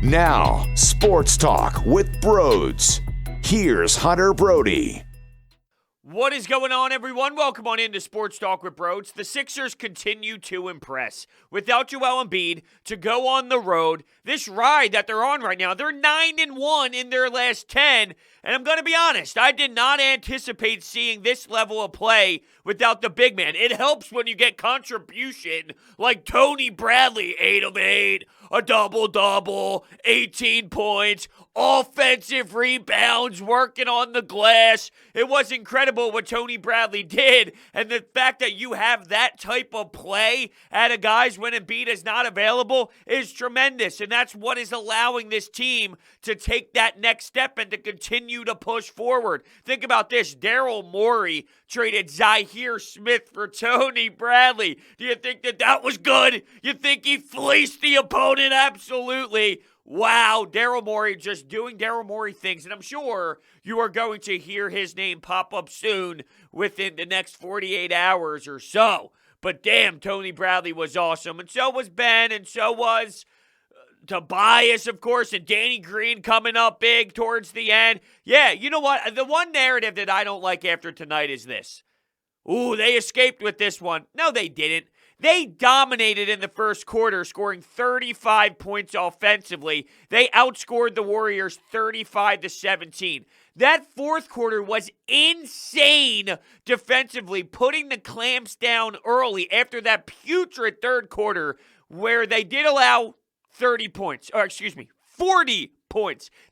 Now, Sports Talk with Brodes. Here's Hunter Brody. What is going on, everyone? Welcome on into Sports Talk with Brodes. The Sixers continue to impress. Without Joel Embiid to go on the road, this ride that they're on right now, they're 9-1 in their last 10. And I'm going to be honest, I did not anticipate seeing this level of play without the big man. It helps when you get contribution like Tony Bradley, 8 of 8, a double-double, 18 points, offensive rebounds, working on the glass. It was incredible what Tony Bradley did, and the fact that you have that type of play at a guys when Embiid is not available is tremendous, and that's what is allowing this team to take that next step and to continue to push forward. Think about this. Daryl Morey traded Zahir Smith for Tony Bradley. Do you think that was good? You think he fleeced the opponent? Absolutely. Wow, Daryl Morey just doing Daryl Morey things, and I'm sure you are going to hear his name pop up soon within the next 48 hours or so. But damn, Tony Bradley was awesome, and so was Ben, and so was Tobias, of course, and Danny Green coming up big towards the end. Yeah, you know what? The one narrative that I don't like after tonight is this. Ooh, they escaped with this one. No, they didn't. They dominated in the first quarter, scoring 35 points offensively. They outscored the Warriors 35-17. That fourth quarter was insane defensively, putting the clamps down early after that putrid third quarter where they did allow 40 points.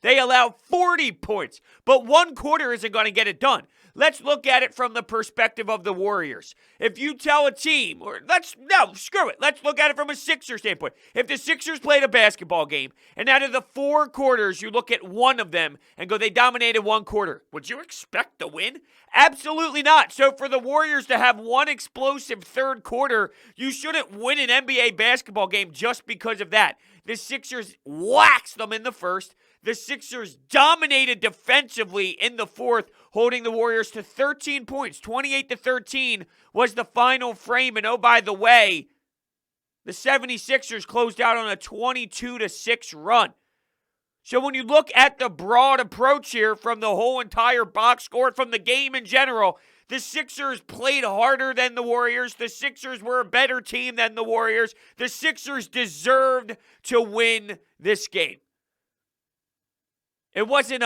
They allow 40 points, but one quarter isn't going to get it done. Let's look at it from the perspective of the Warriors. If you tell a team, let's look at it from a Sixers standpoint. If the Sixers played a basketball game, and out of the 4 quarters, you look at one of them and go, they dominated one quarter, would you expect to win? Absolutely not. So for the Warriors to have one explosive third quarter, you shouldn't win an NBA basketball game just because of that. The Sixers waxed them in the first. The Sixers dominated defensively in the fourth, holding the Warriors to 13 points. 28-13 was the final frame. And oh, by the way, the 76ers closed out on a 22-6 run. So when you look at the broad approach here from the whole entire box score, from the game in general, the Sixers played harder than the Warriors. The Sixers were a better team than the Warriors. The Sixers deserved to win this game. It wasn't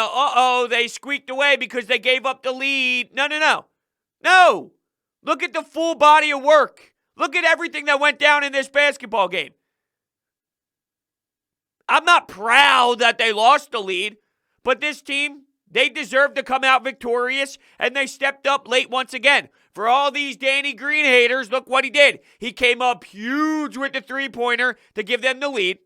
they squeaked away because they gave up the lead. No. Look at the full body of work. Look at everything that went down in this basketball game. I'm not proud that they lost the lead, but this team, they deserve to come out victorious, and they stepped up late once again. For all these Danny Green haters, look what he did. He came up huge with the three-pointer to give them the lead.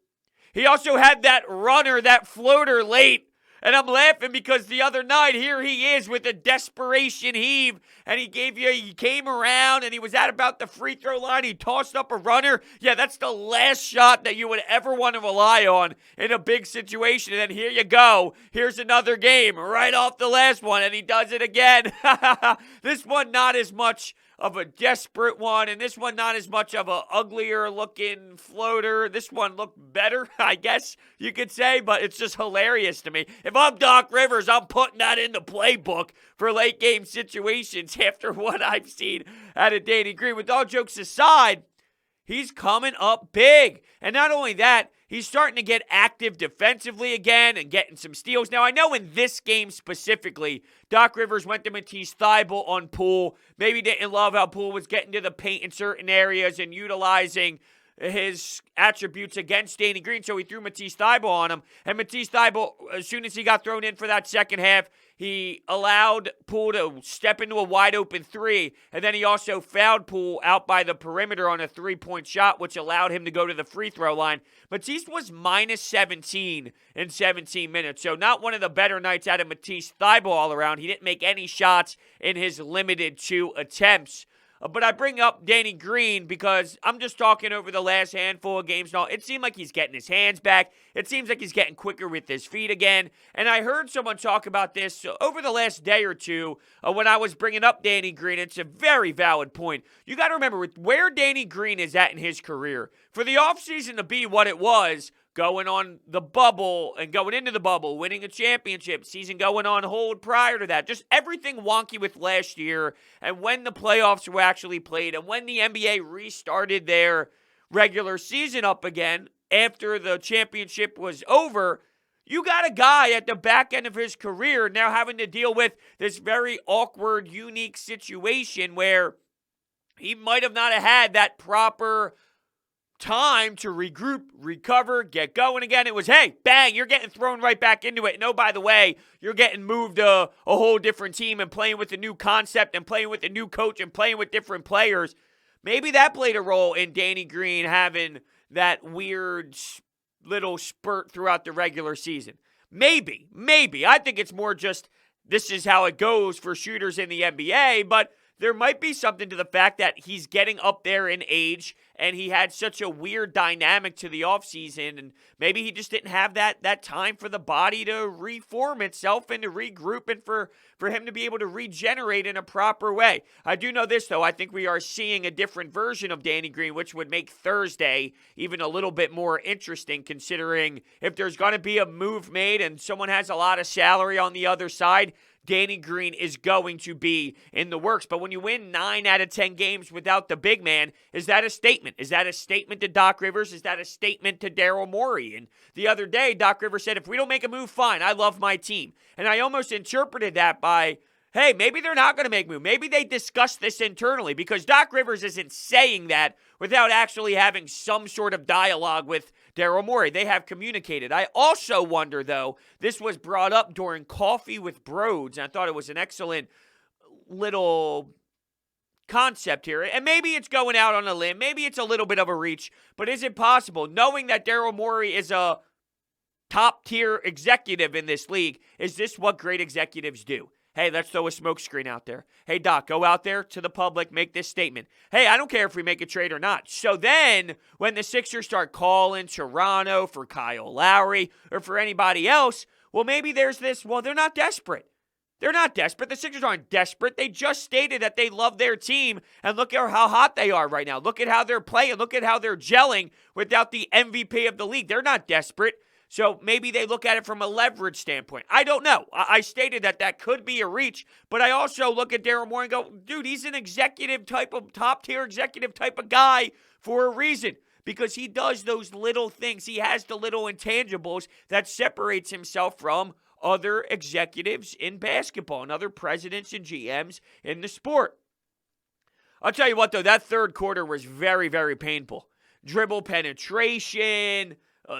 He also had that runner, that floater late. And I'm laughing because the other night, here he is with a desperation heave. And he came around and he was at about the free throw line. He tossed up a runner. Yeah, that's the last shot that you would ever want to rely on in a big situation. And then here you go. Here's another game right off the last one. And he does it again. This one not as much of a desperate one, and this one not as much of a uglier looking floater. This one looked better, I guess you could say, but it's just hilarious to me. If I'm Doc Rivers, I'm putting that in the playbook for late game situations after what I've seen out of Danny Green. With all jokes aside, he's coming up big. And not only that, he's starting to get active defensively again and getting some steals. Now, I know in this game specifically, Doc Rivers went to Matisse Thybulle on Poole. Maybe didn't love how Poole was getting to the paint in certain areas and utilizing his attributes against Danny Green, so he threw Matisse Thybulle on him. And Matisse Thybulle, as soon as he got thrown in for that second half, he allowed Poole to step into a wide-open three, and then he also fouled Poole out by the perimeter on a three-point shot, which allowed him to go to the free throw line. Matisse was minus 17 in 17 minutes, so not one of the better nights out of Matisse Thybulle all around. He didn't make any shots in his limited 2 attempts. But I bring up Danny Green because I'm just talking over the last handful of games now. It seemed like he's getting his hands back. It seems like he's getting quicker with his feet again. And I heard someone talk about this over the last day or two when I was bringing up Danny Green. It's a very valid point. You got to remember where Danny Green is at in his career. For the offseason to be what it was, going on the bubble and going into the bubble, winning a championship, season going on hold prior to that. Just everything wonky with last year and when the playoffs were actually played and when the NBA restarted their regular season up again after the championship was over. You got a guy at the back end of his career now having to deal with this very awkward, unique situation where he might have not have had that proper time to regroup, recover, get going again. It was, hey, bang, you're getting thrown right back into it. And oh, by the way, you're getting moved to a whole different team and playing with a new concept and playing with a new coach and playing with different players. Maybe that played a role in Danny Green having that weird little spurt throughout the regular season. Maybe. I think it's more just this is how it goes for shooters in the NBA, but there might be something to the fact that he's getting up there in age and he had such a weird dynamic to the offseason, and maybe he just didn't have that time for the body to reform itself and to regroup and for him to be able to regenerate in a proper way. I do know this, though. I think we are seeing a different version of Danny Green, which would make Thursday even a little bit more interesting, considering if there's going to be a move made and someone has a lot of salary on the other side, Danny Green is going to be in the works. But when you win 9 out of 10 games without the big man, is that a statement? Is that a statement to Doc Rivers? Is that a statement to Daryl Morey? And the other day, Doc Rivers said, if we don't make a move, fine. I love my team. And I almost interpreted that by, hey, maybe they're not going to make a move. Maybe they discussed this internally, because Doc Rivers isn't saying that without actually having some sort of dialogue with Daryl Morey. They have communicated. I also wonder, though, this was brought up during Coffee with Brodes, and I thought it was an excellent little concept here. And maybe it's going out on a limb. Maybe it's a little bit of a reach. But is it possible, knowing that Daryl Morey is a top-tier executive in this league, is this what great executives do? Hey, let's throw a smoke screen out there. Hey, Doc, go out there to the public, make this statement. Hey, I don't care if we make a trade or not. So then, when the Sixers start calling Toronto for Kyle Lowry or for anybody else, well, maybe there's this, well, they're not desperate. They're not desperate. The Sixers aren't desperate. They just stated that they love their team, and look at how hot they are right now. Look at how they're playing. Look at how they're gelling without the MVP of the league. They're not desperate. So maybe they look at it from a leverage standpoint. I don't know. I stated that could be a reach, but I also look at Daryl Morey and go, dude, he's an executive type of, top-tier executive type of guy for a reason, because he does those little things. He has the little intangibles that separates himself from other executives in basketball and other presidents and GMs in the sport. I'll tell you what, though, that third quarter was very, very painful. Dribble penetration,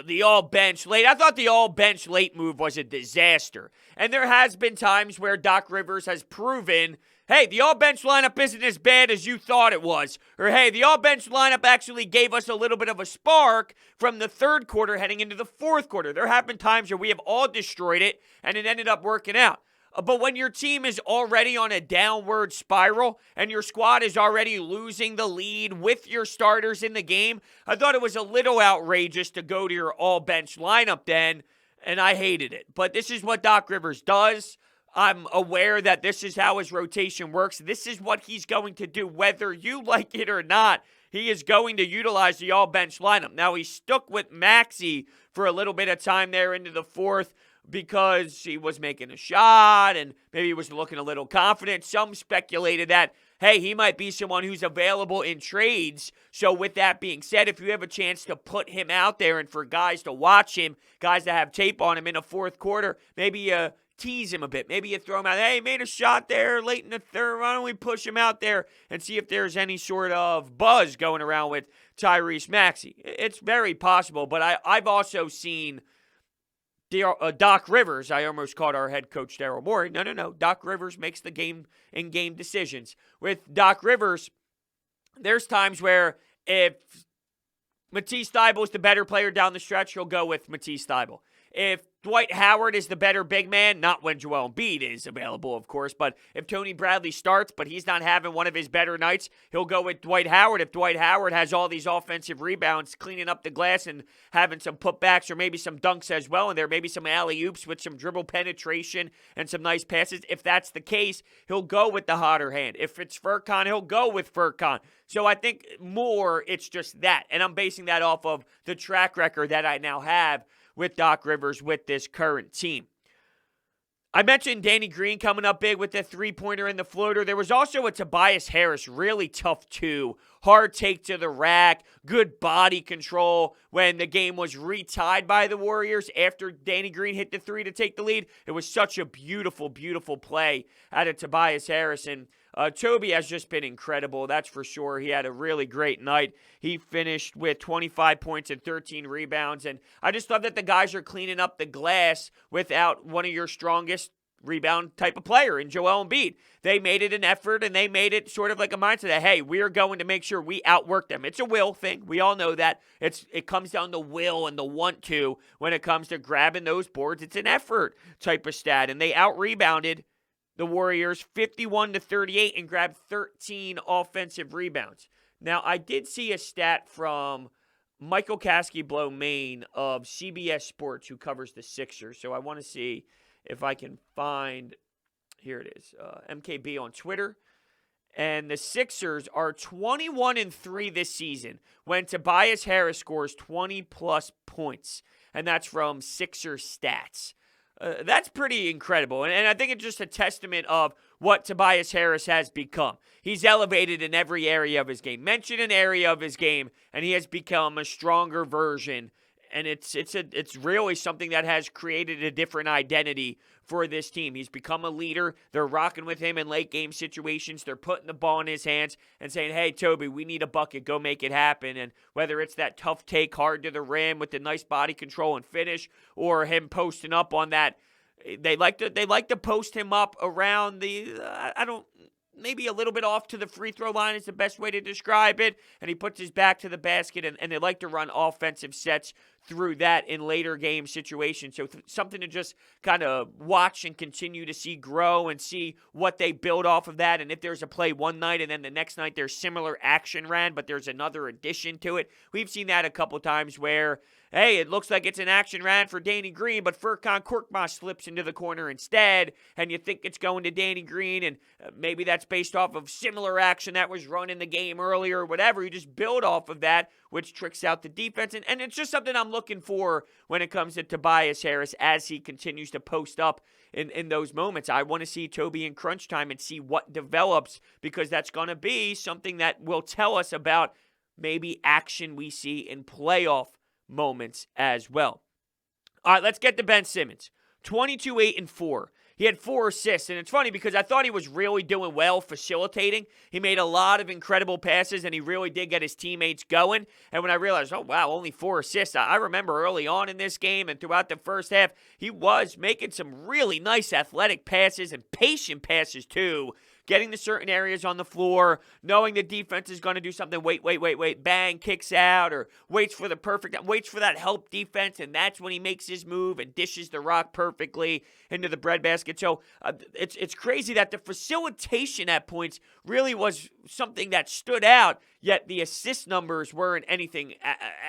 the all-bench late. I thought the all-bench late move was a disaster. And there has been times where Doc Rivers has proven, hey, the all-bench lineup isn't as bad as you thought it was. Or, hey, the all-bench lineup actually gave us a little bit of a spark from the third quarter heading into the fourth quarter. There have been times where we have all destroyed it, and it ended up working out. But when your team is already on a downward spiral and your squad is already losing the lead with your starters in the game, I thought it was a little outrageous to go to your all-bench lineup then, and I hated it. But this is what Doc Rivers does. I'm aware that this is how his rotation works. This is what he's going to do, whether you like it or not. He is going to utilize the all-bench lineup. Now, he stuck with Maxey for a little bit of time there into the fourth, because he was making a shot and maybe he was looking a little confident. Some speculated that, hey, he might be someone who's available in trades. So with that being said, if you have a chance to put him out there and for guys to watch him, guys that have tape on him in a fourth quarter, maybe you tease him a bit. Maybe you throw him out, hey, he made a shot there late in the third. Why don't we push him out there and see if there's any sort of buzz going around with Tyrese Maxey? It's very possible, but I've also seen Doc Rivers. I almost called our head coach Daryl Morey. No. Doc Rivers makes the in-game decisions. With Doc Rivers, there's times where if Matisse Thybulle is the better player down the stretch, he'll go with Matisse Thybulle. If Dwight Howard is the better big man, not when Joel Embiid is available, of course, but if Tony Bradley starts, but he's not having one of his better nights, he'll go with Dwight Howard. If Dwight Howard has all these offensive rebounds, cleaning up the glass and having some putbacks or maybe some dunks as well, and there may be some alley-oops with some dribble penetration and some nice passes, if that's the case, he'll go with the hotter hand. If it's Furkan, he'll go with Furkan. So I think more it's just that, and I'm basing that off of the track record that I now have with Doc Rivers with this current team. I mentioned Danny Green coming up big with the three-pointer and the floater. There was also a Tobias Harris, really tough too. Hard take to the rack, good body control when the game was retied by the Warriors after Danny Green hit the three to take the lead. It was such a beautiful, beautiful play out of Tobias Harris. And Toby has just been incredible, that's for sure. He had a really great night. He finished with 25 points and 13 rebounds. And I just love that the guys are cleaning up the glass without one of your strongest rebound type of player in Joel Embiid. They made it an effort, and they made it sort of like a mindset that, hey, we're going to make sure we outwork them. It's a will thing. We all know that. It comes down to will and the want to when it comes to grabbing those boards. It's an effort type of stat, and they out-rebounded the Warriors 51-38 and grabbed 13 offensive rebounds. Now, I did see a stat from Michael Kasky-Blow-Main of CBS Sports, who covers the Sixers. So I want to see if I can find, here it is, MKB on Twitter. And the Sixers are 21-3 this season when Tobias Harris scores 20-plus points. And that's from Sixers stats. That's pretty incredible. And I think it's just a testament of what Tobias Harris has become. He's elevated in every area of his game. Mention an area of his game, and he has become a stronger version. And it's really something that has created a different identity for this team. He's become a leader. They're rocking with him in late game situations. They're putting the ball in his hands and saying, hey, Toby, we need a bucket. Go make it happen. And whether it's that tough take hard to the rim with the nice body control and finish, or him posting up on that, they like to post him up around the maybe a little bit off to the free throw line is the best way to describe it, and he puts his back to the basket, and they like to run offensive sets through that in later game situations. So something to just kind of watch and continue to see grow and see what they build off of that. And if there's a play one night and then the next night there's similar action ran, but there's another addition to it. We've seen that a couple times where, hey, it looks like it's an action ran for Danny Green, but Furkan Korkmaz slips into the corner instead, and you think it's going to Danny Green, and maybe that's based off of similar action that was run in the game earlier or whatever. You just build off of that, which tricks out the defense, and it's just something I'm looking for when it comes to Tobias Harris as he continues to post up in those moments. I want to see Toby in crunch time and see what develops, because that's going to be something that will tell us about maybe action we see in playoff moments as well. All right, let's get to Ben Simmons. 22, 8, and 4. He had 4 assists, and it's funny because I thought he was really doing well facilitating. He made a lot of incredible passes, and he really did get his teammates going. And when I realized, oh, wow, only 4 assists, I remember early on in this game and throughout the first half, he was making some really nice athletic passes and patient passes too, getting to certain areas on the floor, knowing the defense is going to do something, wait, bang, kicks out, or waits for that help defense, and that's when he makes his move and dishes the rock perfectly into the breadbasket. So it's crazy that the facilitation at points really was something that stood out, yet the assist numbers weren't anything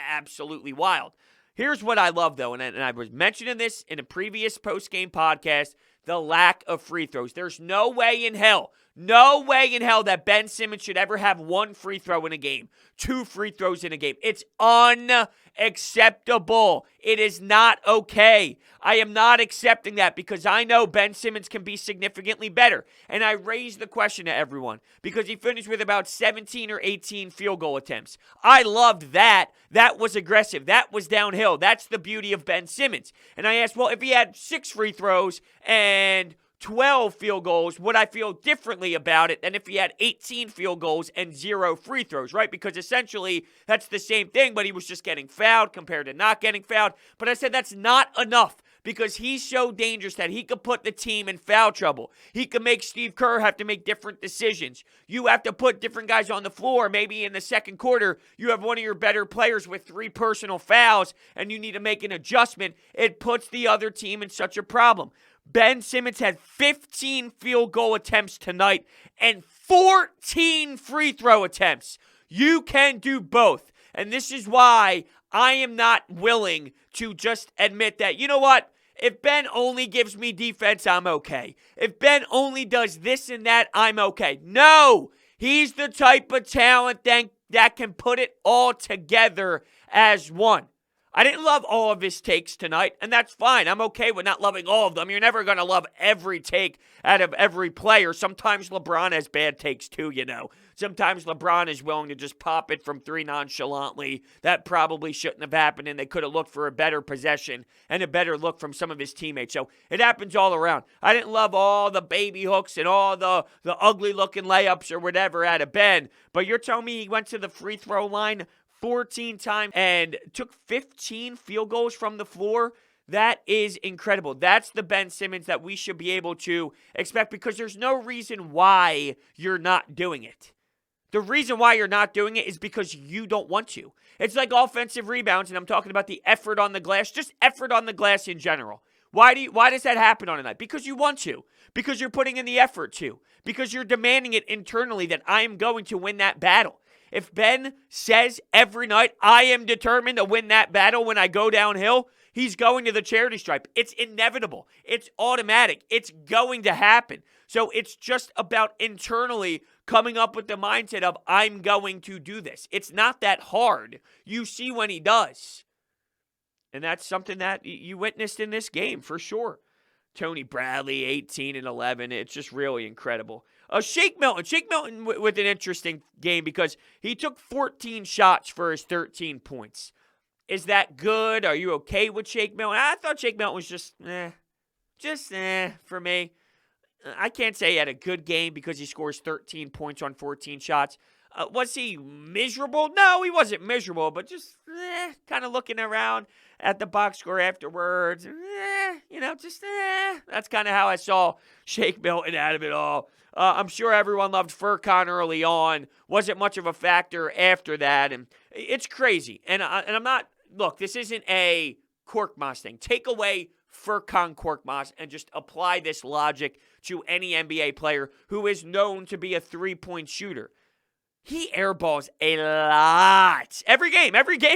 absolutely wild. Here's what I love, though, and I was mentioning this in a previous post-game podcast, the lack of free throws. There's no way in hell that Ben Simmons should ever have 1 free throw in a game, 2 free throws in a game. It's unacceptable. It is not okay. I am not accepting that because I know Ben Simmons can be significantly better. And I raise the question to everyone because he finished with about 17 or 18 field goal attempts. I loved that. That was aggressive. That was downhill. That's the beauty of Ben Simmons. And I asked, well, if he had 6 free throws and 12 field goals, would I feel differently about it than if he had 18 field goals and 0 free throws, right? Because essentially that's the same thing, but he was just getting fouled compared to not getting fouled. But I said that's not enough because he's so dangerous that he could put the team in foul trouble. He could make Steve Kerr have to make different decisions. You have to put different guys on the floor. Maybe in the second quarter, you have one of your better players with 3 personal fouls, and you need to make an adjustment. It puts the other team in such a problem. Ben Simmons had 15 field goal attempts tonight and 14 free throw attempts. You can do both. And this is why I am not willing to just admit that, you know what? If Ben only gives me defense, I'm okay. If Ben only does this and that, I'm okay. No! He's the type of talent that can put it all together as one. I didn't love all of his takes tonight, and that's fine. I'm okay with not loving all of them. You're never going to love every take out of every player. Sometimes LeBron has bad takes too, you know. Sometimes LeBron is willing to just pop it from 3 nonchalantly. That probably shouldn't have happened, and they could have looked for a better possession and a better look from some of his teammates. So it happens all around. I didn't love all the baby hooks and all the ugly-looking layups or whatever out of Ben, but you're telling me he went to the free throw line 14 times and took 15 field goals from the floor? That is incredible. That's the Ben Simmons that we should be able to expect, because there's no reason why you're not doing it. The reason why you're not doing it is because you don't want to. It's like offensive rebounds, and I'm talking about the effort on the glass, just effort on the glass in general. Why does that happen on a night? Because you want to. Because you're putting in the effort to. Because you're demanding it internally that I am going to win that battle. If Ben says every night, I am determined to win that battle when I go downhill, he's going to the charity stripe. It's inevitable. It's automatic. It's going to happen. So it's just about internally coming up with the mindset of, I'm going to do this. It's not that hard. You see when he does. And that's something that you witnessed in this game for sure. Tony Bradley, 18 and 11. It's just really incredible. Shake Milton with an interesting game because he took 14 shots for his 13 points. Is that good? Are you okay with Shake Milton? I thought Shake Milton was just for me. I can't say he had a good game because he scores 13 points on 14 shots. Was he miserable? No, he wasn't miserable, but just kind of looking around at the box score afterwards. That's kind of how I saw Shake Milton out of it all. I'm sure everyone loved Furkan early on. Wasn't much of a factor after that. And it's crazy. And I'm not, look, this isn't a Korkmaz thing. Take away Furkan Korkmaz and just apply this logic to any NBA player who is known to be a three-point shooter. He airballs a lot. Every game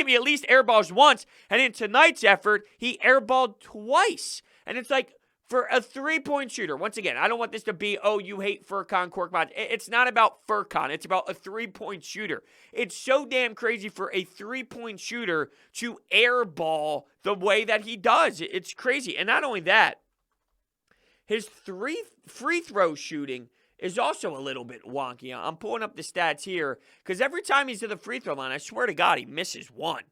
he at least airballs once. And in tonight's effort, he airballed twice. And it's like, for a three-point shooter, once again, I don't want this to be, oh, you hate Furkan Korkmaz. It's not about Furkan. It's about a three-point shooter. It's so damn crazy for a three-point shooter to airball the way that he does. It's crazy. And not only that, his free throw shooting is also a little bit wonky. I'm pulling up the stats here because every time he's to the free throw line, I swear to God, he misses one.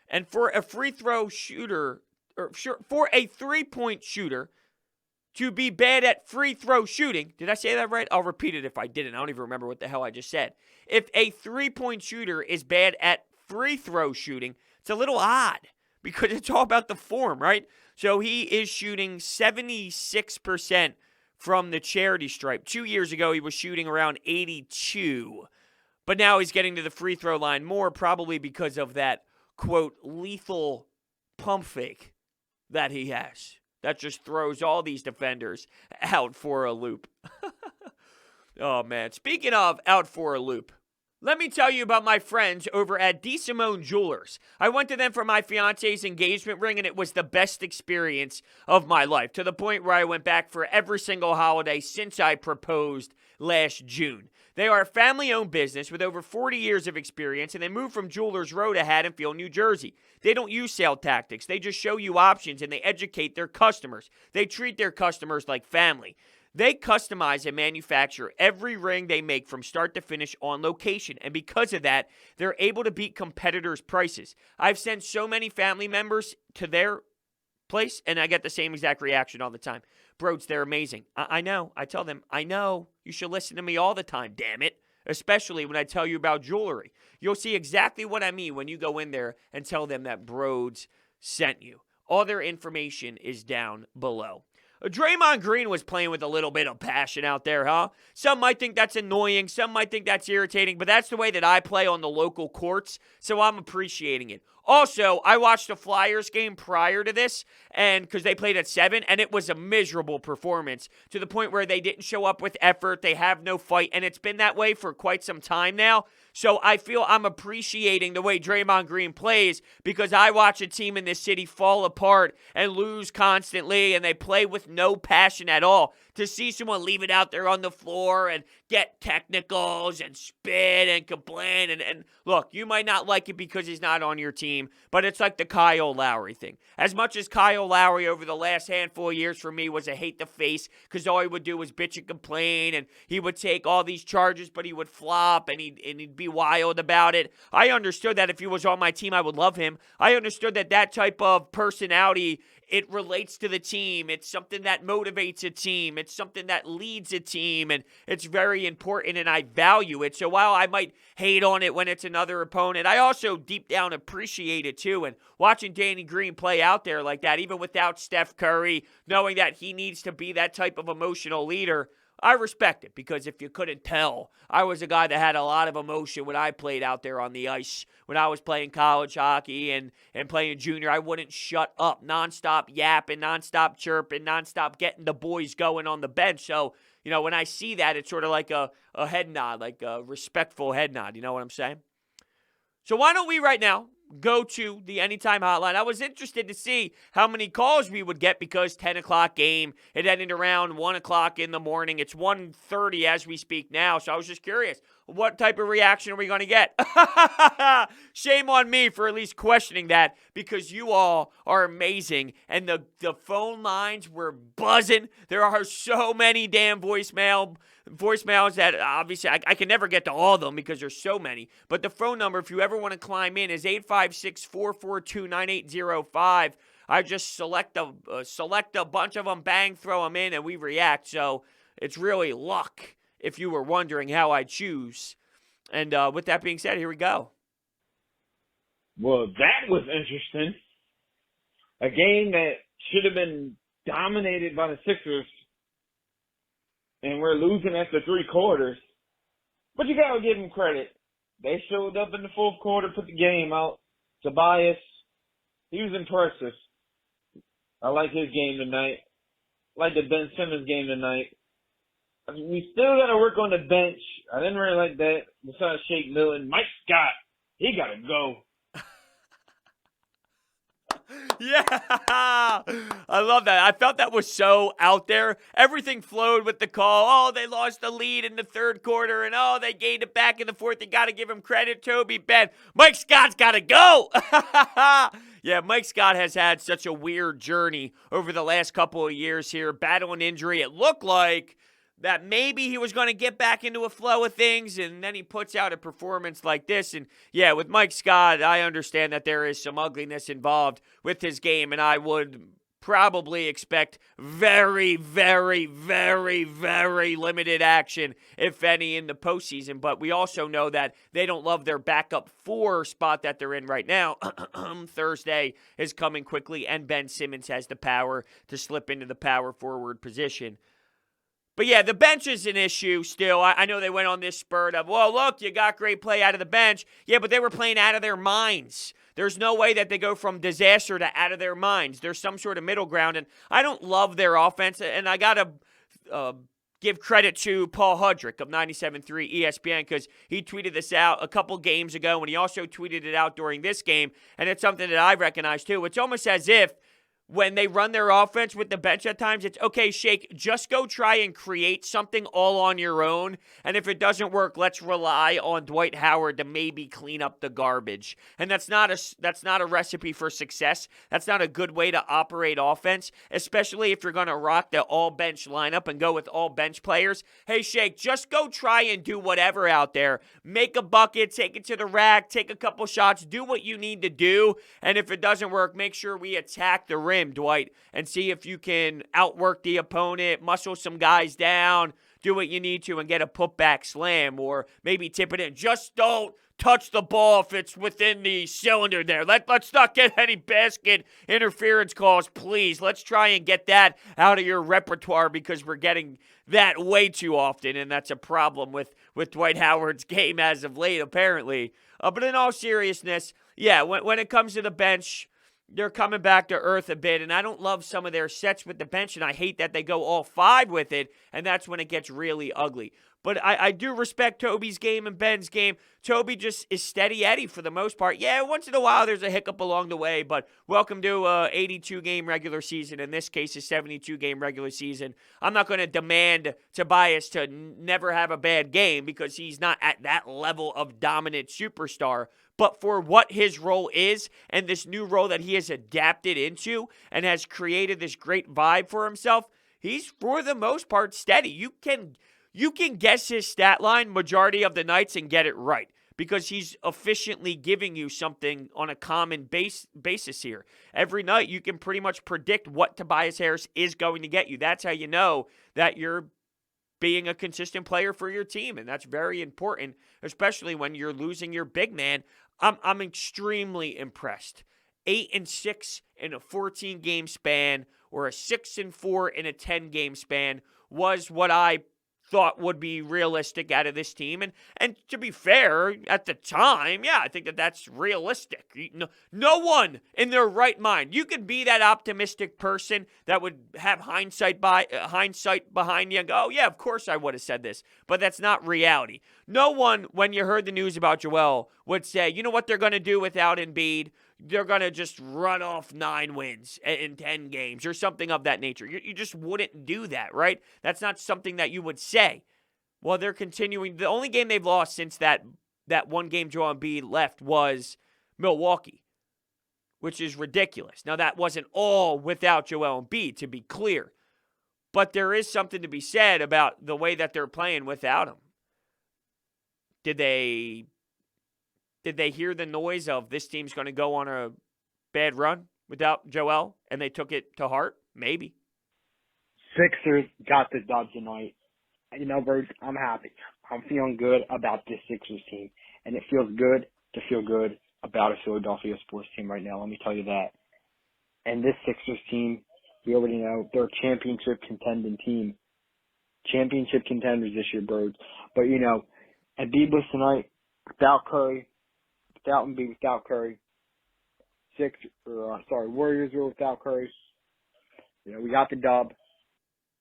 And for a free throw shooter, or for a three-point shooter to be bad at free throw shooting, did I say that right? I'll repeat it if I didn't. I don't even remember what the hell I just said. If a three-point shooter is bad at free throw shooting, it's a little odd because it's all about the form, right? So he is shooting 76% from the charity stripe. 2 years ago, he was shooting around 82. But now he's getting to the free throw line more, probably because of that, quote, lethal pump fake that he has. That just throws all these defenders out for a loop. Oh, man. Speaking of out for a loop, let me tell you about my friends over at DeSimone Jewelers. I went to them for my fiance's engagement ring, and it was the best experience of my life, to the point where I went back for every single holiday since I proposed last June. They are a family-owned business with over 40 years of experience, and they moved from Jewelers Row to Haddonfield, New Jersey. They don't use sale tactics. They just show you options, and they educate their customers. They treat their customers like family. They customize and manufacture every ring they make from start to finish on location. And because of that, they're able to beat competitors' prices. I've sent so many family members to their place, and I get the same exact reaction all the time. Brodes, they're amazing. I know. I tell them, I know. You should listen to me all the time, damn it. Especially when I tell you about jewelry. You'll see exactly what I mean when you go in there and tell them that Brodes sent you. All their information is down below. Draymond Green was playing with a little bit of passion out there, huh? Some might think that's annoying. Some might think that's irritating, but that's the way that I play on the local courts, so I'm appreciating it. Also, I watched the Flyers game prior to this, and because they played at 7, and it was a miserable performance to the point where they didn't show up with effort. They have no fight, and it's been that way for quite some time now. So I feel I'm appreciating the way Draymond Green plays because I watch a team in this city fall apart and lose constantly, and they play with no passion at all. To see someone leave it out there on the floor and get technicals and spit and complain. And look, you might not like it because he's not on your team, but it's like the Kyle Lowry thing. As much as Kyle Lowry over the last handful of years for me was a hate to face because all he would do was bitch and complain, and he would take all these charges, but he would flop and he'd be wild about it. I understood that if he was on my team, I would love him. I understood that type of personality, it relates to the team. It's something that motivates a team. It's something that leads a team, and it's very important, and I value it. So while I might hate on it when it's another opponent, I also deep down appreciate it too. And watching Danny Green play out there like that, even without Steph Curry, knowing that he needs to be that type of emotional leader, I respect it, because if you couldn't tell, I was a guy that had a lot of emotion when I played out there on the ice. When I was playing college hockey and playing junior, I wouldn't shut up, nonstop yapping, nonstop chirping, nonstop getting the boys going on the bench. So, when I see that, it's sort of like a head nod, like a respectful head nod. You know what I'm saying? So why don't we right now go to the Anytime Hotline? I was interested to see how many calls we would get because 10 o'clock game. It ended around 1 o'clock in the morning. It's 1:30 as we speak now, so I was just curious. What type of reaction are we going to get? Shame on me for at least questioning that, because you all are amazing, and the phone lines were buzzing. There are so many damn voicemails that obviously I can never get to all of them because there's so many. But the phone number, if you ever want to climb in, is 856-442-9805. I just select a bunch of them, bang, throw them in, and we react. So it's really luck, if you were wondering how I choose. And with that being said, here we go. Well, that was interesting. A game that should have been dominated by the Sixers, and we're losing after 3 quarters. But you got to give them credit. They showed up in the 4th quarter, put the game out. Tobias, he was impressive. I like his game tonight. I like the Ben Simmons game tonight. We still got to work on the bench. I didn't really like that. Besides Shake Milton, Mike Scott, he got to go. Yeah, I love that. I felt that was so out there. Everything flowed with the call. Oh, they lost the lead in the 3rd quarter, and oh, they gained it back in the 4th. You got to give him credit, Toby, Ben. Mike Scott's got to go. Yeah, Mike Scott has had such a weird journey over the last couple of years here, battling injury. It looked like that maybe he was going to get back into a flow of things, and then he puts out a performance like this. And yeah, with Mike Scott, I understand that there is some ugliness involved with his game, and I would probably expect very, very, very, very limited action, if any, in the postseason. But we also know that they don't love their backup 4 spot that they're in right now. Thursday is coming quickly, and Ben Simmons has the power to slip into the power forward position. But yeah, the bench is an issue still. I know they went on this spurt of, well, look, you got great play out of the bench. Yeah, but they were playing out of their minds. There's no way that they go from disaster to out of their minds. There's some sort of middle ground, and I don't love their offense. And I got to give credit to Paul Hudrick of 97.3 ESPN, because he tweeted this out a couple games ago, and he also tweeted it out during this game, and it's something that I recognize too. It's almost as if when they run their offense with the bench at times, it's, okay, Shake, just go try and create something all on your own. And if it doesn't work, let's rely on Dwight Howard to maybe clean up the garbage. And that's not a recipe for success. That's not a good way to operate offense, especially if you're going to rock the all-bench lineup and go with all bench players. Hey, Shake, just go try and do whatever out there. Make a bucket, take it to the rack, take a couple shots, do what you need to do. And if it doesn't work, make sure we attack the rim, Dwight, and see if you can outwork the opponent, muscle some guys down, do what you need to, and get a putback slam, or maybe tip it in. Just don't touch the ball if it's within the cylinder there. Let's not get any basket interference calls, please. Let's try and get that out of your repertoire because we're getting that way too often, and that's a problem with Dwight Howard's game as of late, apparently. But in all seriousness, yeah, when it comes to the bench, they're coming back to earth a bit, and I don't love some of their sets with the bench, and I hate that they go all 5 with it, and that's when it gets really ugly. But I do respect Toby's game and Ben's game. Toby just is steady Eddie for the most part. Yeah, once in a while there's a hiccup along the way, but welcome to a 82-game regular season. In this case, a 72-game regular season. I'm not going to demand Tobias to never have a bad game because he's not at that level of dominant superstar. But for what his role is and this new role that he has adapted into and has created this great vibe for himself, he's for the most part steady. You can guess his stat line majority of the nights and get it right because he's efficiently giving you something on a common basis here. Every night you can pretty much predict what Tobias Harris is going to get you. That's how you know that you're being a consistent player for your team, and that's very important, especially when you're losing your big man. I'm extremely impressed. 8-6 in a 14-game span or a 6-4 in a 10-game span was what I thought would be realistic out of this team. And to be fair, at the time, yeah, I think that's realistic. No one in their right mind, you could be that optimistic person that would have hindsight behind you and go, oh, yeah, of course I would have said this. But that's not reality. No one, when you heard the news about Joel, would say, you know what they're going to do without Embiid? They're going to just run off 9 wins in 10 games or something of that nature. You just wouldn't do that, right? That's not something that you would say. Well, they're continuing. The only game they've lost since that one game Joel Embiid left was Milwaukee, which is ridiculous. Now, that wasn't all without Joel Embiid, to be clear. But there is something to be said about the way that they're playing without him. Did they hear the noise of this team's going to go on a bad run without Joel, and they took it to heart? Maybe. Sixers got the dub tonight. You know, Brodes, I'm happy. I'm feeling good about this Sixers team, and it feels good to feel good about a Philadelphia sports team right now. Let me tell you that. And this Sixers team, we already know, they're a championship contending team. Championship contenders this year, Brodes. But, you know, Embiid was tonight without Curry. Without Embiid, without Curry. Warriors were without Curry. You know, we got the dub.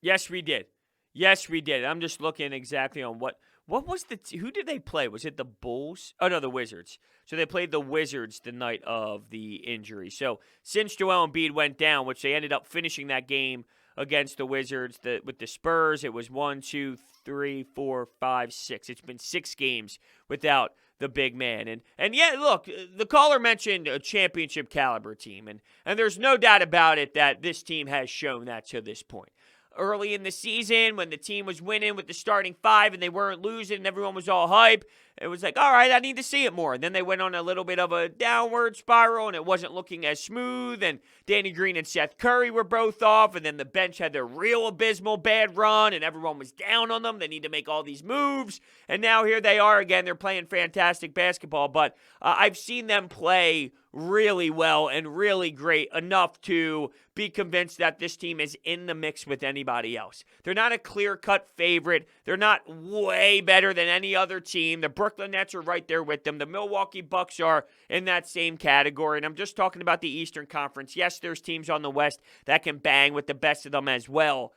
Yes, we did. Yes, we did. I'm just looking exactly on what was who did they play? Was it the Bulls? Oh, no, the Wizards. So they played the Wizards the night of the injury. So since Joel Embiid went down, which they ended up finishing that game against the Wizards with the Spurs, it was 1, 2, 3, 4, 5, 6. It's been 6 games without the big man. And yeah, look, the caller mentioned a championship caliber team, and there's no doubt about it that this team has shown that to this point. Early in the season, when the team was winning with the starting 5 and they weren't losing and everyone was all hype, it was like, all right, I need to see it more. And then they went on a little bit of a downward spiral, and it wasn't looking as smooth. And Danny Green and Seth Curry were both off, and then the bench had their real abysmal bad run, and everyone was down on them. They need to make all these moves. And now here they are again. They're playing fantastic basketball, but I've seen them play really well and really great enough to be convinced that this team is in the mix with anybody else. They're not a clear-cut favorite. They're not way better than any other team. The Brooklyn Nets are right there with them. The Milwaukee Bucks are in that same category, and I'm just talking about the Eastern Conference. Yes, there's teams on the West that can bang with the best of them as well,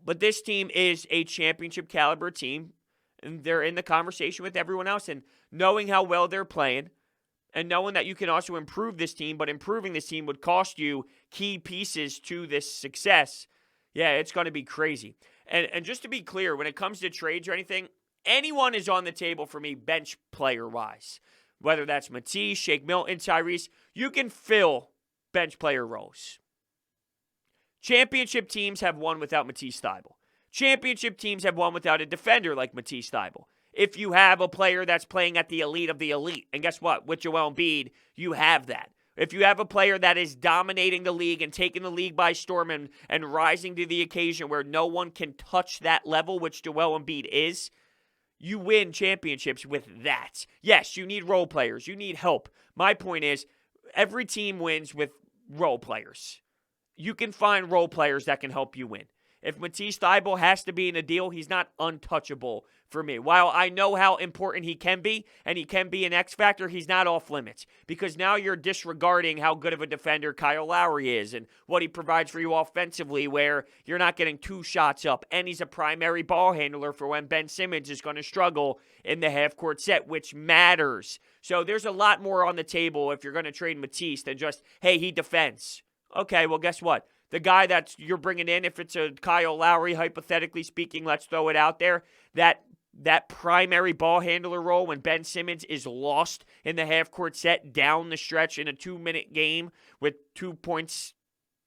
but this team is a championship caliber team, and they're in the conversation with everyone else, and knowing how well they're playing, and knowing that you can also improve this team, but improving this team would cost you key pieces to this success, yeah, it's going to be crazy. And just to be clear, when it comes to trades or anything, anyone is on the table for me bench player-wise. Whether that's Matisse, Shake Milton, Tyrese, you can fill bench player roles. Championship teams have won without Matisse Thybulle. Championship teams have won without a defender like Matisse Thybulle. If you have a player that's playing at the elite of the elite. And guess what? With Joel Embiid, you have that. If you have a player that is dominating the league and taking the league by storm and rising to the occasion where no one can touch that level, which Joel Embiid is, you win championships with that. Yes, you need role players. You need help. My point is, every team wins with role players. You can find role players that can help you win. If Matisse Thybulle has to be in a deal, he's not untouchable for me. While I know how important he can be, and he can be an X factor, he's not off limits. Because now you're disregarding how good of a defender Kyle Lowry is and what he provides for you offensively, where you're not getting 2 shots up. And he's a primary ball handler for when Ben Simmons is going to struggle in the half-court set, which matters. So there's a lot more on the table if you're going to trade Matisse than just, hey, he defends. Okay, well, guess what? The guy that you're bringing in, if it's a Kyle Lowry, hypothetically speaking, let's throw it out there, that primary ball handler role when Ben Simmons is lost in the half-court set down the stretch in a 2-minute game with 2 points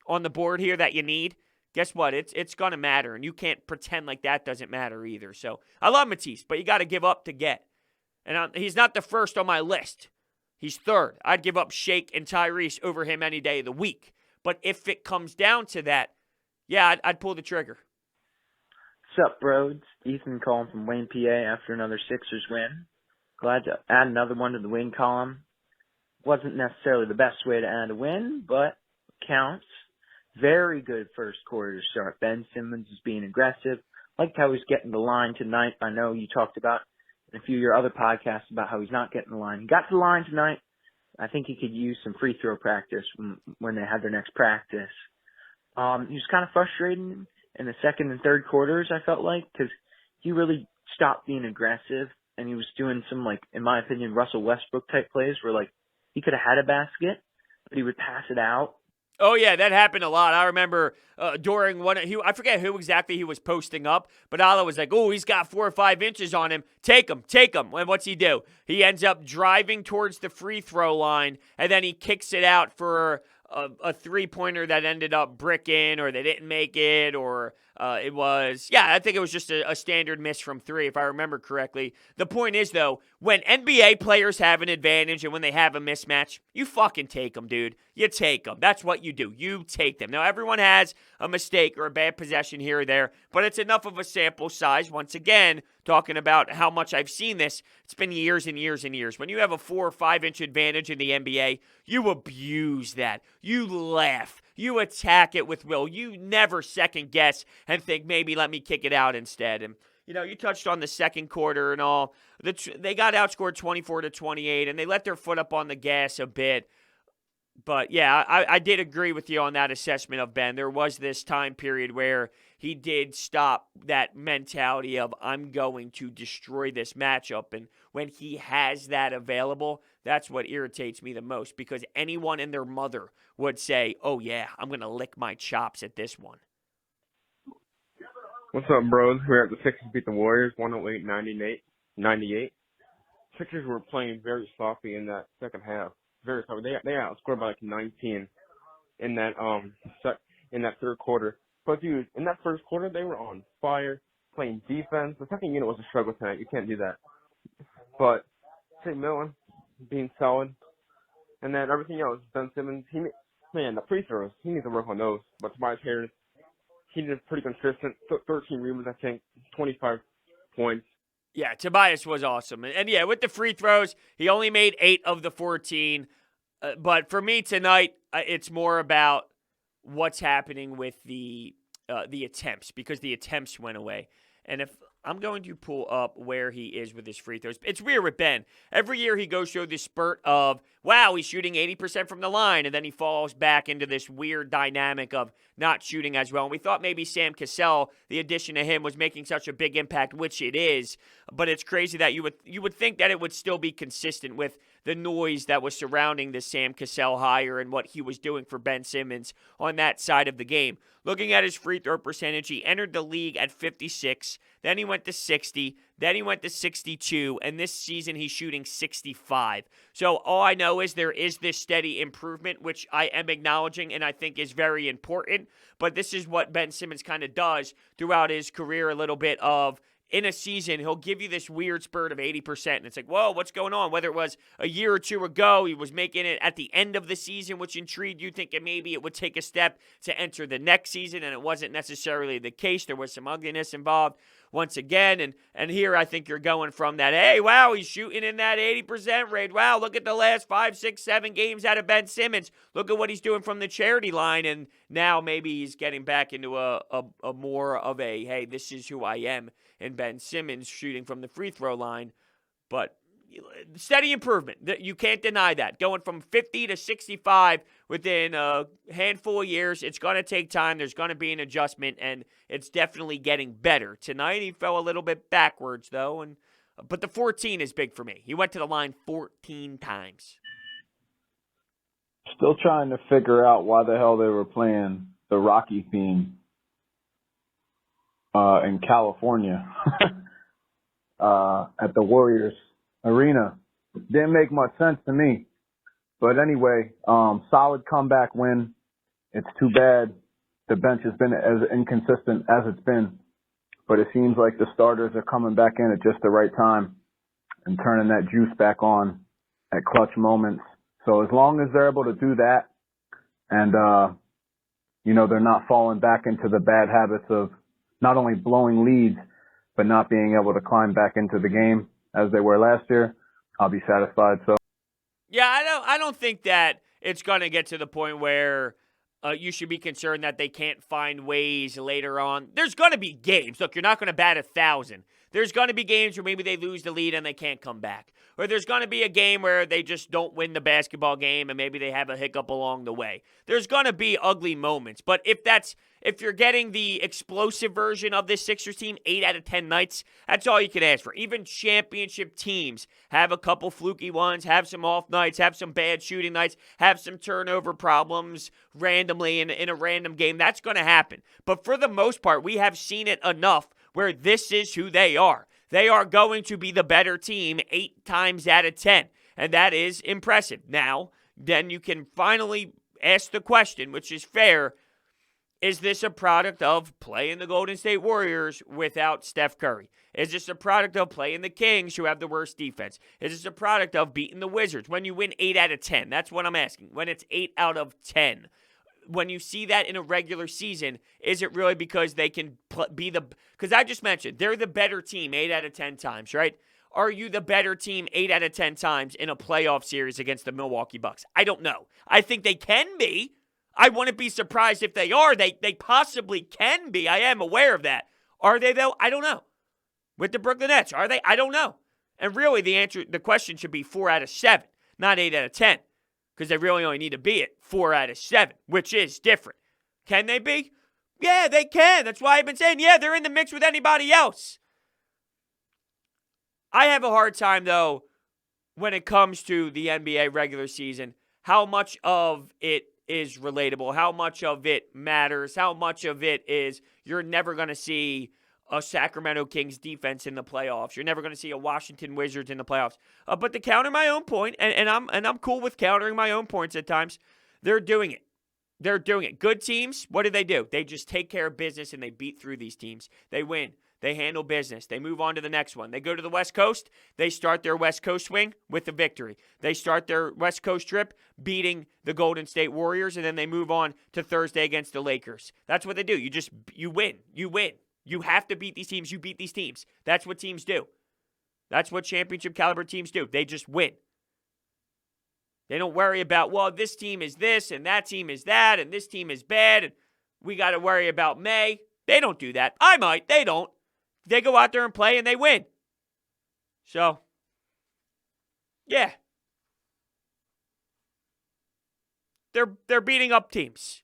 on the board here that you need, guess what? It's going to matter, and you can't pretend like that doesn't matter either. So I love Matisse, but you got to give up to get. And he's not the first on my list. He's third. I'd give up Shake and Tyrese over him any day of the week. But if it comes down to that, yeah, I'd pull the trigger. What's up, Brodes? Ethan calling from Wayne, PA after another Sixers win. Glad to add another one to the win column. Wasn't necessarily the best way to add a win, but counts. Very good first quarter to start. Ben Simmons is being aggressive. Liked how he's getting the line tonight. I know you talked about in a few of your other podcasts about how he's not getting the line. He got to the line tonight. I think he could use some free throw practice when they had their next practice. He was kind of frustrating in the second and third quarters, I felt like, because he really stopped being aggressive, and he was doing some, like, in my opinion, Russell Westbrook type plays where, like, he could have had a basket, but he would pass it out. Oh, yeah, that happened a lot. I remember during I forget who exactly he was posting up, but Allah was like, oh, he's got 4 or 5 inches on him. Take him. And what's he do? He ends up driving towards the free throw line, and then he kicks it out for a three-pointer that ended up bricking, or they didn't make it, or I think it was just a standard miss from 3, if I remember correctly. The point is, though, when NBA players have an advantage and when they have a mismatch, you fucking take them, dude. You take them. That's what you do. You take them. Now, everyone has a mistake or a bad possession here or there, but it's enough of a sample size. Once again, talking about how much I've seen this, it's been years and years and years. When you have a 4 or 5 inch advantage in the NBA, you abuse that. You laugh. You attack it with will. You never second guess and think, maybe let me kick it out instead. And, you touched on the second quarter and all. They got outscored 24-28, and they let their foot up on the gas a bit. But, yeah, I did agree with you on that assessment of Ben. There was this time period where he did stop that mentality of, I'm going to destroy this matchup. And when he has that available, that's what irritates me the most, because anyone and their mother would say, oh, yeah, I'm going to lick my chops at this one. What's up, bros? We're at the Sixers beat the Warriors 108-98. Sixers were playing very sloppy in that second half. Very sloppy. They outscored by like 19 in that third quarter. But dude, in that first quarter, they were on fire, playing defense. The second unit was a struggle tonight. You can't do that. But St. Millen being solid, and then everything else. Ben Simmons, the free throws, he needs to work on those. But Tobias Harris, he did pretty consistent. 13 rebounds, I think, 25 points. Yeah, Tobias was awesome. And yeah, with the free throws, he only made 8 of the 14. But for me tonight, it's more about what's happening with the attempts, because the attempts went away. And if I'm going to pull up where he is with his free throws. It's weird with Ben. Every year he goes through this spurt of, wow, he's shooting 80% from the line, and then he falls back into this weird dynamic of not shooting as well. And we thought maybe Sam Cassell, the addition to him, was making such a big impact, which it is. But it's crazy that you would think that it would still be consistent with the noise that was surrounding the Sam Cassell hire and what he was doing for Ben Simmons on that side of the game. Looking at his free throw percentage, he entered the league at 56, then he went to 60, then he went to 62, and this season he's shooting 65. So all I know is there is this steady improvement, which I am acknowledging and I think is very important, but this is what Ben Simmons kind of does throughout his career, a little bit of, in a season, he'll give you this weird spurt of 80%, and it's like, whoa, what's going on? Whether it was a year or two ago, he was making it at the end of the season, which intrigued you, thinking maybe it would take a step to enter the next season, and it wasn't necessarily the case. There was some ugliness involved. once again. And here I think you're going from that, hey, wow, he's shooting in that 80% rate. Wow, look at the last 5, 6, 7 games out of Ben Simmons. Look at what he's doing from the charity line. And now maybe he's getting back into a more of a, hey, this is who I am, and Ben Simmons shooting from the free throw line. But steady improvement. You can't deny that. Going from 50 to 65 within a handful of years, it's going to take time. There's going to be an adjustment, and it's definitely getting better. Tonight, he fell a little bit backwards, though, but the 14 is big for me. He went to the line 14 times. Still trying to figure out why the hell they were playing the Rocky theme in California at the Warriors Arena. Didn't make much sense to me. But anyway, solid comeback win. It's too bad the bench has been as inconsistent as it's been. But it seems like the starters are coming back in at just the right time and turning that juice back on at clutch moments. So as long as they're able to do that and, they're not falling back into the bad habits of not only blowing leads, but not being able to climb back into the game as they were last year, I'll be satisfied. So, yeah, I don't think that it's going to get to the point where you should be concerned that they can't find ways later on. There's going to be games. Look, you're not going to bat 1,000. There's going to be games where maybe they lose the lead and they can't come back. Or there's going to be a game where they just don't win the basketball game and maybe they have a hiccup along the way. There's going to be ugly moments. But if you're getting the explosive version of this Sixers team 8 out of 10 nights, that's all you can ask for. Even championship teams have a couple fluky ones, have some off nights, have some bad shooting nights, have some turnover problems randomly in a random game. That's going to happen. But for the most part, we have seen it enough where this is who they are. They are going to be the better team 8 times out of 10, and that is impressive. Now, then you can finally ask the question, which is fair, is this a product of playing the Golden State Warriors without Steph Curry? Is this a product of playing the Kings, who have the worst defense? Is this a product of beating the Wizards when you win 8 out of 10? That's what I'm asking. When it's 8 out of 10. When you see that in a regular season, is it really because they can be the... Because I just mentioned, they're the better team 8 out of 10 times, right? Are you the better team 8 out of 10 times in a playoff series against the Milwaukee Bucks? I don't know. I think they can be. I wouldn't be surprised if they are. They possibly can be. I am aware of that. Are they, though? I don't know. With the Brooklyn Nets, are they? I don't know. And really, the question should be 4 out of 7, not 8 out of 10. Because they really only need to be at 4 out of 7, which is different. Can they be? Yeah, they can. That's why I've been saying, yeah, they're in the mix with anybody else. I have a hard time, though, when it comes to the NBA regular season, how much of it is relatable, how much of it matters, how much of it is you're never going to see a Sacramento Kings defense in the playoffs. You're never going to see a Washington Wizards in the playoffs. But to counter my own point, and I'm cool with countering my own points at times, they're doing it. They're doing it. Good teams, what do? They just take care of business and they beat through these teams. They win. They handle business. They move on to the next one. They go to the West Coast. They start their West Coast swing with a victory. They start their West Coast trip beating the Golden State Warriors, and then they move on to Thursday against the Lakers. That's what they do. You win. You win. You have to beat these teams. You beat these teams. That's what teams do. That's what championship caliber teams do. They just win. They don't worry about, well, this team is this and that team is that and this team is bad and we got to worry about May. They don't do that. I might. They don't. They go out there and play and they win. So, yeah. They're beating up teams.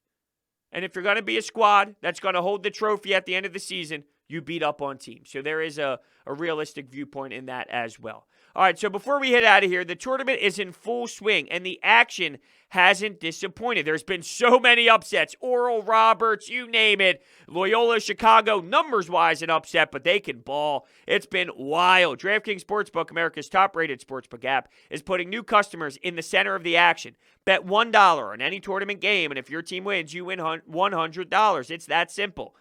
And if you're going to be a squad that's going to hold the trophy at the end of the season, you beat up on teams. So there is a realistic viewpoint in that as well. All right, so before we head out of here, the tournament is in full swing, and the action hasn't disappointed. There's been so many upsets. Oral Roberts, you name it. Loyola Chicago, numbers-wise, an upset, but they can ball. It's been wild. DraftKings Sportsbook, America's top-rated sportsbook app, is putting new customers in the center of the action. Bet $1 on any tournament game, and if your team wins, you win $100. It's that simple.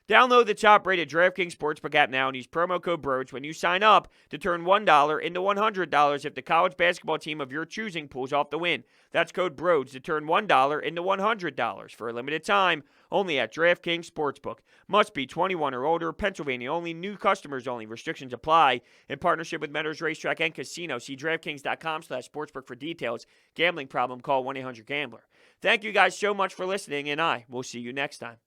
Download the top-rated DraftKings Sportsbook app now and use promo code BRODES when you sign up to turn $1 into $100 if the college basketball team of your choosing pulls off the win. That's code BRODES to turn $1 into $100 for a limited time only at DraftKings Sportsbook. Must be 21 or older. Pennsylvania only. New customers only. Restrictions apply. In partnership with Meadows Racetrack and Casino. See DraftKings.com/sportsbook for details. Gambling problem? Call 1-800-GAMBLER. Thank you guys so much for listening, and I will see you next time.